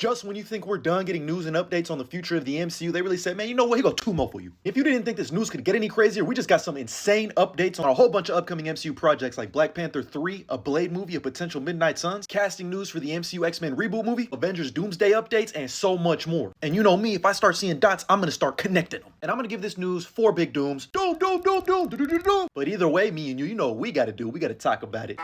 Just when you think we're done getting news and updates on the future of the MCU, they really said, man, you know what, here go two more for you. If you didn't think this news could get any crazier, we just got some insane updates on a whole bunch of upcoming MCU projects like Black Panther 3, a Blade movie, a potential Midnight Suns, casting news for the MCU X-Men reboot movie, Avengers Doomsday updates, and so much more. And you know me, if I start seeing dots, I'm gonna start connecting them. And I'm gonna give this news 4 big dooms. Doom, doom, doom, doom, doom, doom, doom. But either way, me and you know what we gotta do. We gotta talk about it.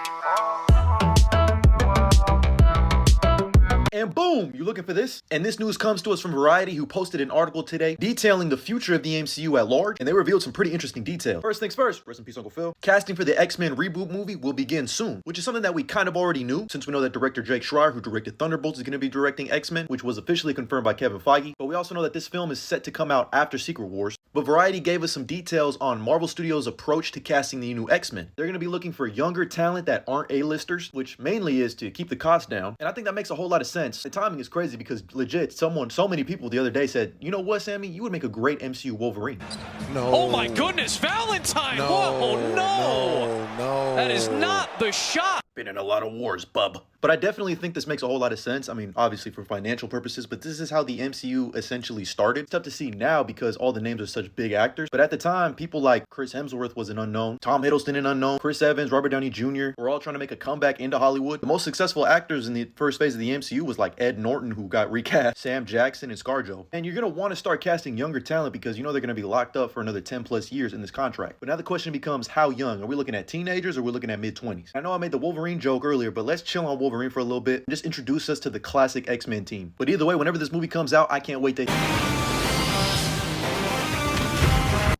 And boom, you looking for this? And this news comes to us from Variety, who posted an article today detailing the future of the MCU at large, and they revealed some pretty interesting details. First things first, rest in peace, Uncle Phil. Casting for the X-Men reboot movie will begin soon, which is something that we kind of already knew, since we know that director Jake Schreier, who directed Thunderbolts, is going to be directing X-Men, which was officially confirmed by Kevin Feige. But we also know that this film is set to come out after Secret Wars. But Variety gave us some details on Marvel Studios' approach to casting the new X-Men. They're going to be looking for younger talent that aren't A-listers, which mainly is to keep the cost down. And I think that makes a whole lot of sense. The timing is crazy because legit, so many people the other day said, you know what, Sammy, you would make a great MCU Wolverine. No. Oh my goodness, Valentine! No. Whoa, no! That is not the shot! Been in a lot of wars, bub. But I definitely think this makes a whole lot of sense. I mean, obviously for financial purposes, but this is how the MCU essentially started. It's tough to see now because all the names are such big actors. But at the time, people like Chris Hemsworth was an unknown, Tom Hiddleston an unknown, Chris Evans, Robert Downey Jr. were all trying to make a comeback into Hollywood. The most successful actors in the first phase of the MCU was like Ed Norton, who got recast, Sam Jackson, and ScarJo. And you're going to want to start casting younger talent because you know they're going to be locked up for another 10 plus years in this contract. But now the question becomes, how young? Are we looking at teenagers or are we looking at mid-20s? I know I made the Wolverine joke earlier, but let's chill on Wolverine for a little bit. Just introduce us to the classic X-Men team. But either way, whenever this movie comes out, I can't wait to...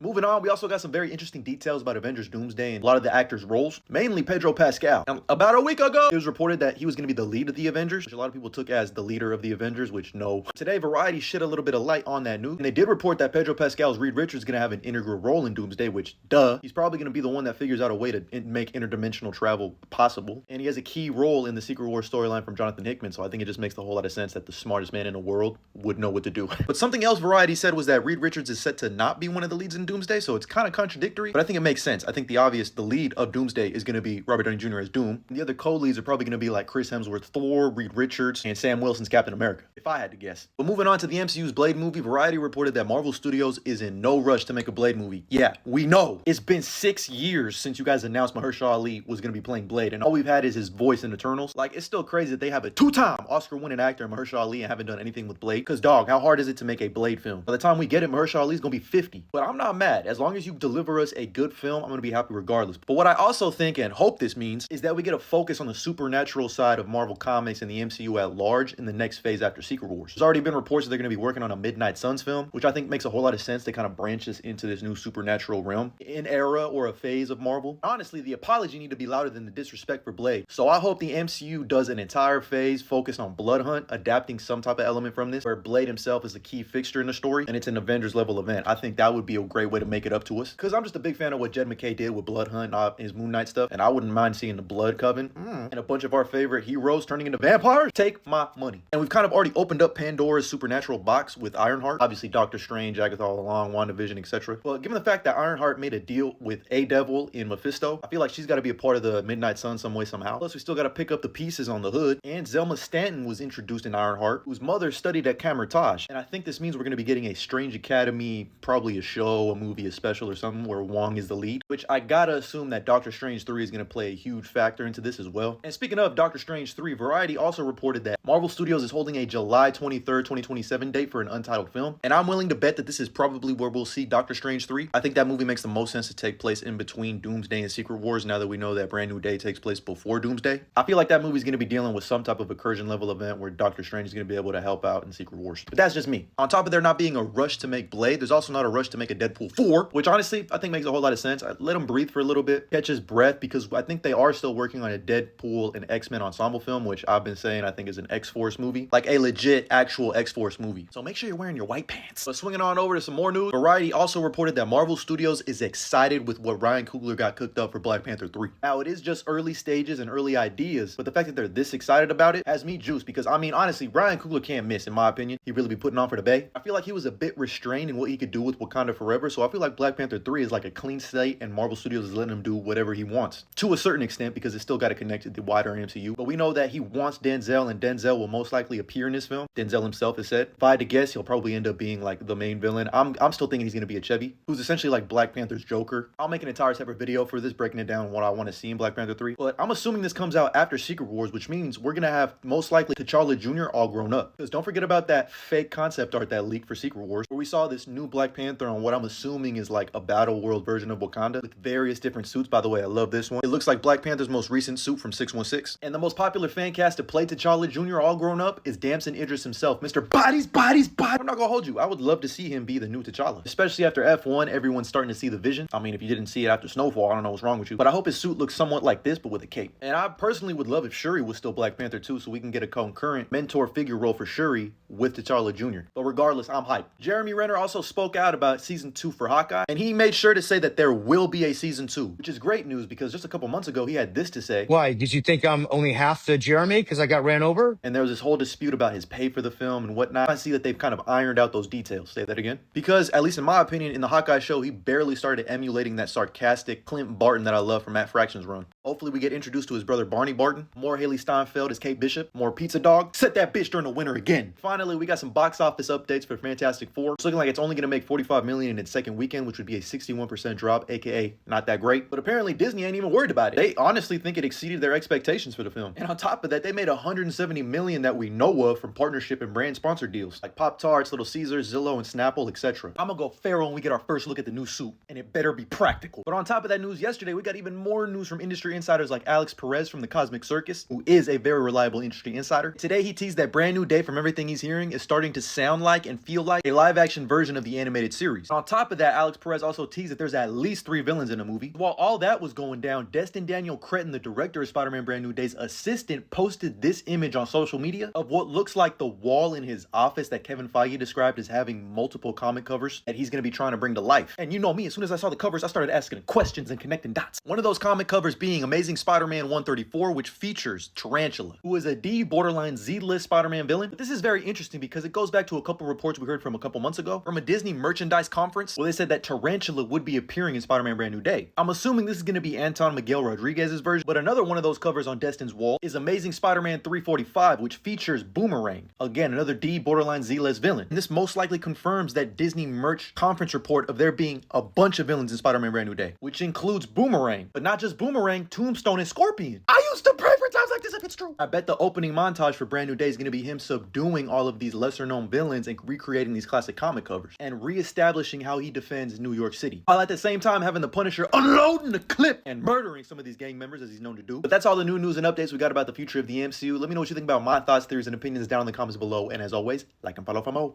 Moving on, we also got some very interesting details about Avengers Doomsday and a lot of the actors' roles, mainly Pedro Pascal. Now, about a week ago, it was reported that he was going to be the lead of the Avengers, which a lot of people took as the leader of the Avengers, which no. Today, Variety shed a little bit of light on that news, and they did report that Pedro Pascal's Reed Richards is going to have an integral role in Doomsday, which, duh, he's probably going to be the one that figures out a way to make interdimensional travel possible. And he has a key role in the Secret Wars storyline from Jonathan Hickman, so I think it just makes a whole lot of sense that the smartest man in the world would know what to do. But something else Variety said was that Reed Richards is set to not be one of the leads in Doomsday, so it's kind of contradictory, but I think it makes sense. I think the lead of Doomsday is going to be Robert Downey Jr. as Doom. And the other co-leads are probably going to be like Chris Hemsworth Thor, Reed Richards, and Sam Wilson's Captain America, if I had to guess. But moving on to the MCU's Blade movie, Variety reported that Marvel Studios is in no rush to make a Blade movie. Yeah, we know. It's been 6 years since you guys announced Mahershala Ali was going to be playing Blade, and all we've had is his voice in Eternals. Like, it's still crazy that they have a 2-time Oscar-winning actor, Mahershala Ali, and haven't done anything with Blade. Because, dog, how hard is it to make a Blade film? By the time we get it, Mahershala Ali is going to be 50. But I'm not mad. As long as you deliver us a good film, I'm going to be happy regardless. But what I also think and hope this means is that we get a focus on the supernatural side of Marvel Comics and the MCU at large in the next phase after Secret Wars. There's already been reports that they're going to be working on a Midnight Suns film, which I think makes a whole lot of sense to kind of branch us into this new supernatural realm, an era or a phase of Marvel. Honestly, the apology need to be louder than the disrespect for Blade. So I hope the MCU does an entire phase focused on Blood Hunt, adapting some type of element from this, where Blade himself is a key fixture in the story, and it's an Avengers level event. I think that would be a great way to make it up to us, because I'm just a big fan of what Jed McKay did with Blood Hunt, his Moon Knight stuff, and I wouldn't mind seeing the Blood Coven and a bunch of our favorite heroes turning into vampires. Take my money. And we've kind of already opened up Pandora's supernatural box with Ironheart, obviously Doctor Strange, Agatha All Along, WandaVision, etc. But given the fact that Ironheart made a deal with a devil in Mephisto, I feel like she's got to be a part of the Midnight Sun some way, somehow. Plus, we still got to pick up the pieces on the hood, and Zelma Stanton was introduced in Ironheart, whose mother studied at Camertage. And I think this means we're going to be getting a Strange Academy, probably a show, a movie, a special or something where Wong is the lead, which I gotta assume that Doctor Strange 3 is going to play a huge factor into this as well. And speaking of Doctor Strange 3, Variety also reported that Marvel Studios is holding a July 23rd, 2027 date for an untitled film. And I'm willing to bet that this is probably where we'll see Doctor Strange 3. I think that movie makes the most sense to take place in between Doomsday and Secret Wars now that we know that Brand New Day takes place before Doomsday. I feel like that movie's going to be dealing with some type of incursion level event where Doctor Strange is going to be able to help out in Secret Wars. But that's just me. On top of there not being a rush to make Blade, there's also not a rush to make a Deadpool 4, which honestly I think makes a whole lot of sense. I let him breathe for a little bit, catch his breath, because I think they are still working on a Deadpool and X-Men ensemble film, which I've been saying I think is an X-Force movie, like a legit actual X-Force movie. So make sure you're wearing your white pants. But swinging on over to some more news, Variety also reported that Marvel Studios is excited with what Ryan Coogler got cooked up for Black Panther 3. Now, it is just early stages and early ideas, but the fact that they're this excited about it has me juiced, because I mean, honestly, Ryan Coogler can't miss, in my opinion. He really be putting on for the Bay. I feel like he was a bit restrained in what he could do with Wakanda Forever, so so I feel like Black Panther 3 is like a clean slate, and Marvel Studios is letting him do whatever he wants. To a certain extent, because it's still got to connect to the wider MCU. But we know that he wants Denzel, and Denzel will most likely appear in this film. Denzel himself has said. If I had to guess, he'll probably end up being like the main villain. I'm still thinking he's going to be a Chevy, who's essentially like Black Panther's Joker. I'll make an entire separate video for this, breaking it down what I want to see in Black Panther 3. But I'm assuming this comes out after Secret Wars, which means we're going to have most likely T'Challa Jr. all grown up. Because don't forget about that fake concept art that leaked for Secret Wars, where we saw this new Black Panther on what I'm assuming is like a battle world version of Wakanda with various different suits. By the way, I love this one. It looks like Black Panther's most recent suit from 616. And the most popular fan cast to play T'Challa Jr. all grown up is Damson Idris himself, Mr. Bodies. I'm not gonna hold you. I would love to see him be the new T'Challa. Especially after F1, everyone's starting to see the vision. I mean, if you didn't see it after Snowfall, I don't know what's wrong with you. But I hope his suit looks somewhat like this, but with a cape. And I personally would love if Shuri was still Black Panther too, so we can get a concurrent mentor figure role for Shuri with T'Challa Jr. But regardless, I'm hyped. Jeremy Renner also spoke out about season 2 for Hawkeye, and he made sure to say that there will be a season 2, which is great news because just a couple months ago, he had this to say. Why? Did you think I'm only half the Jeremy because I got ran over? And there was this whole dispute about his pay for the film and whatnot. I see that they've kind of ironed out those details. Say that again. Because, at least in my opinion, in the Hawkeye show, he barely started emulating that sarcastic Clint Barton that I love from Matt Fraction's run. Hopefully we get introduced to his brother Barney Barton, more Haley Steinfeld as Kate Bishop, more Pizza Dog, set that bitch during the winter again. Finally, we got some box office updates for Fantastic Four. It's looking like it's only going to make $45 million in its second weekend, which would be a 61% drop, aka not that great. But apparently Disney ain't even worried about it. They honestly think it exceeded their expectations for the film. And on top of that, they made $170 million that we know of from partnership and brand sponsor deals, like Pop-Tarts, Little Caesars, Zillow, and Snapple, etc. I'm gonna go feral when we get our first look at the new suit, and it better be practical. But on top of that news yesterday, we got even more news from industry insiders like Alex Perez from the Cosmic Circus, who is a very reliable industry insider. Today, he teased that Brand New Day, from everything he's hearing, is starting to sound like and feel like a live-action version of the animated series. On top of that, Alex Perez also teased that there's at least 3 villains in the movie. While all that was going down, Destin Daniel Cretton, the director of Spider-Man Brand New Day's assistant, posted this image on social media of what looks like the wall in his office that Kevin Feige described as having multiple comic covers that he's going to be trying to bring to life. And you know me, as soon as I saw the covers, I started asking questions and connecting dots. One of those comic covers being Amazing Spider-Man 134, which features Tarantula, who is a D borderline Z-list Spider-Man villain. But this is very interesting because it goes back to a couple reports we heard from a couple months ago from a Disney merchandise conference where they said that Tarantula would be appearing in Spider-Man Brand New Day. I'm assuming this is going to be Anton Miguel Rodriguez's version, but another one of those covers on Destin's wall is Amazing Spider-Man 345, which features Boomerang. Again, another D borderline Z-list villain. And this most likely confirms that Disney merch conference report of there being a bunch of villains in Spider-Man Brand New Day, which includes Boomerang, but not just Boomerang, Tombstone, and Scorpion. I used to pray for times like this if it's true. I bet the opening montage for Brand New Day is going to be him subduing all of these lesser known villains and recreating these classic comic covers and reestablishing how he defends New York City, while at the same time having the Punisher unloading the clip and murdering some of these gang members as he's known to do. But that's all the new news and updates we got about the future of the MCU. Let me know what you think about my thoughts, theories, and opinions down in the comments below. And as always, like and follow for more.